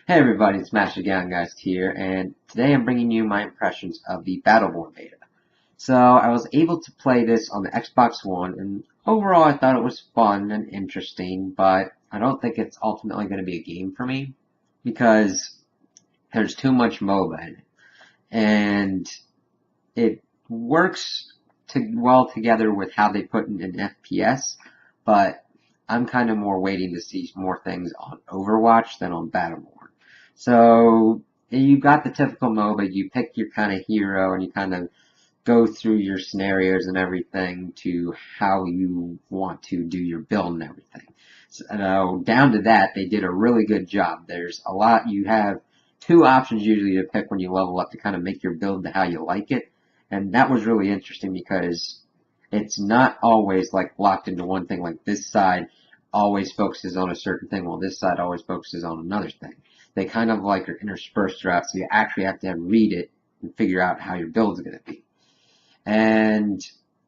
Hey everybody, it's Master Guys here, and today I'm bringing you my impressions of the Battleborn beta. So I was able to play this on the Xbox One, and overall I thought it was fun and interesting, but I don't think it's ultimately going to be a game for me, because there's too much MOBA in it. And it works well together with how they put in an FPS, but I'm kind of more waiting to see more things on Overwatch than on Battleborn. So you got the typical MOBA, you pick your kind of hero and you kind of go through your scenarios and everything to how you want to do your build and everything. So down to that, they did a really good job. There's a lot, you have two options usually to pick when you level up to kind of make your build to how you like it. And that was really interesting because it's not always like locked into one thing, like this side always focuses on a certain thing while this side always focuses on another thing. They kind of like are interspersed throughout, so you actually have to read it and figure out how your build's going to be. And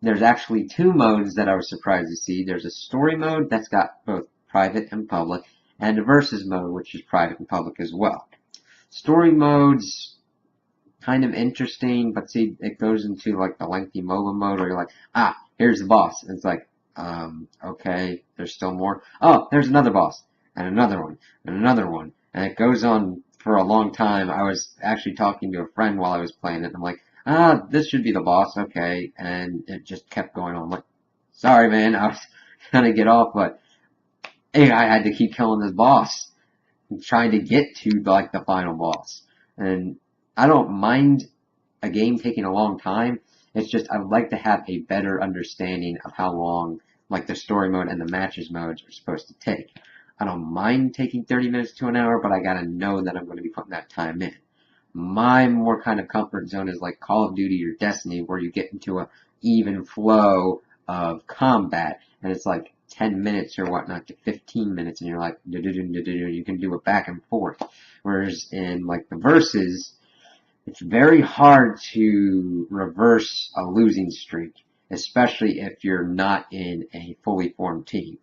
there's actually two modes that I was surprised to see. There's a story mode that's got both private and public, and a versus mode, which is private and public as well. Story mode's kind of interesting, but see, it goes into like the lengthy MOBA mode where you're like, here's the boss. And it's like, okay, there's still more. Oh, there's another boss, and another one, and another one. And it goes on for a long time. I was actually talking to a friend while I was playing it, and I'm like, this should be the boss, okay. And it just kept going on. I'm like, sorry, man, I was gonna get off, but hey, I had to keep killing this boss and trying to get to like the final boss. And I don't mind a game taking a long time. It's just I would like to have a better understanding of how long like the story mode and the matches modes are supposed to take. I don't mind taking 30 minutes to an hour, but I gotta know that I'm going to be putting that time in. My more kind of comfort zone is like Call of Duty or Destiny, where you get into a even flow of combat, and it's like 10 minutes or whatnot to 15 minutes, and you're like, you can do it back and forth. Whereas in like the verses, it's very hard to reverse a losing streak, especially if you're not in a fully formed team.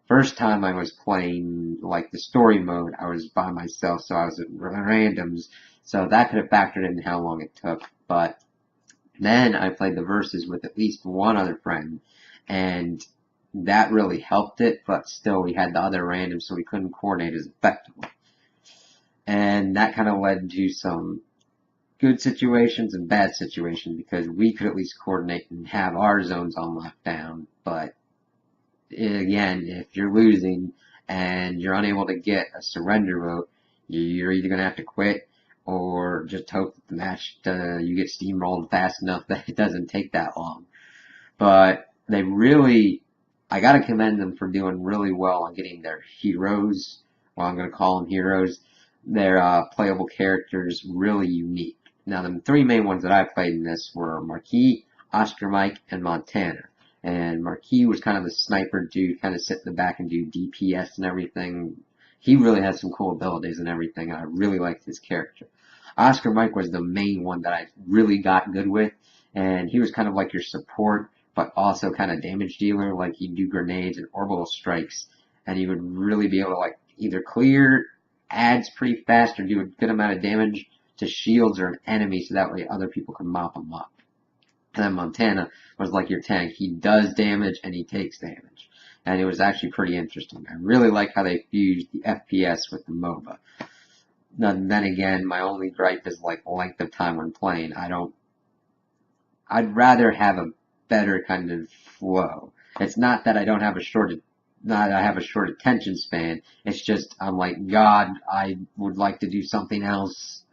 First time I was playing like the story mode, I was by myself, so I was at randoms, so that could have factored in how long it took. But then I played the verses with at least one other friend, and that really helped it, but still we had the other randoms, so we couldn't coordinate as effectively. And that kind of led to some good situations and bad situations because we could at least coordinate and have our zones on lockdown, but again, if you're losing and you're unable to get a surrender vote, you're either going to have to quit or just hope that the match, you get steamrolled fast enough that it doesn't take that long. But I gotta commend them for doing really well on getting their heroes, well, I'm going to call them heroes, their playable characters really unique. Now, the three main ones that I played in this were Marquis, Oscar Mike, and Montana. And Marquis was kind of the sniper dude, kind of sit in the back and do DPS and everything. He really had some cool abilities and everything, and I really liked his character. Oscar Mike was the main one that I really got good with, and he was kind of like your support, but also kind of damage dealer, like he'd do grenades and orbital strikes, and he would really be able to like either clear ads pretty fast or do a good amount of damage to shields or an enemy so that way other people can mop them up. And then Montana was like your tank. He does damage and he takes damage. And it was actually pretty interesting. I really like how they fused the FPS with the MOBA. Now, then again, my only gripe is like length of time when playing. I'd rather have a better kind of flow. It's not that I don't have a short attention span. It's just I'm like, God, I would like to do something else.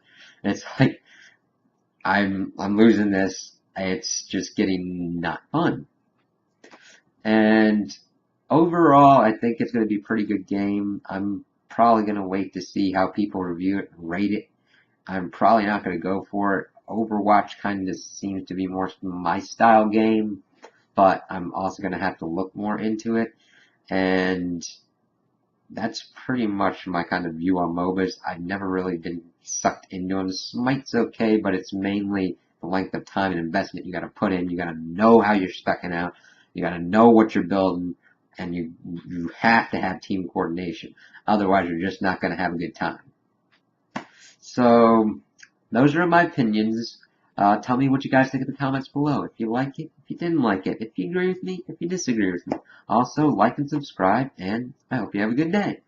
It's like I'm losing this. It's just getting not fun. And overall, I think it's going to be a pretty good game. I'm probably going to wait to see how people review it and rate it. I'm probably not going to go for it. Overwatch kind of seems to be more my style game, but I'm also going to have to look more into it. And that's pretty much my kind of view on MOBAs. I've never really been sucked into them. Smite's okay, but it's mainly the length of time and investment you got to put in. You got to know how you're speccing out. You got to know what you're building, and you have to have team coordination. Otherwise, you're just not going to have a good time. So those are my opinions. Tell me what you guys think in the comments below. If you like it, if you didn't like it, if you agree with me, if you disagree with me. Also, like and subscribe, and I hope you have a good day.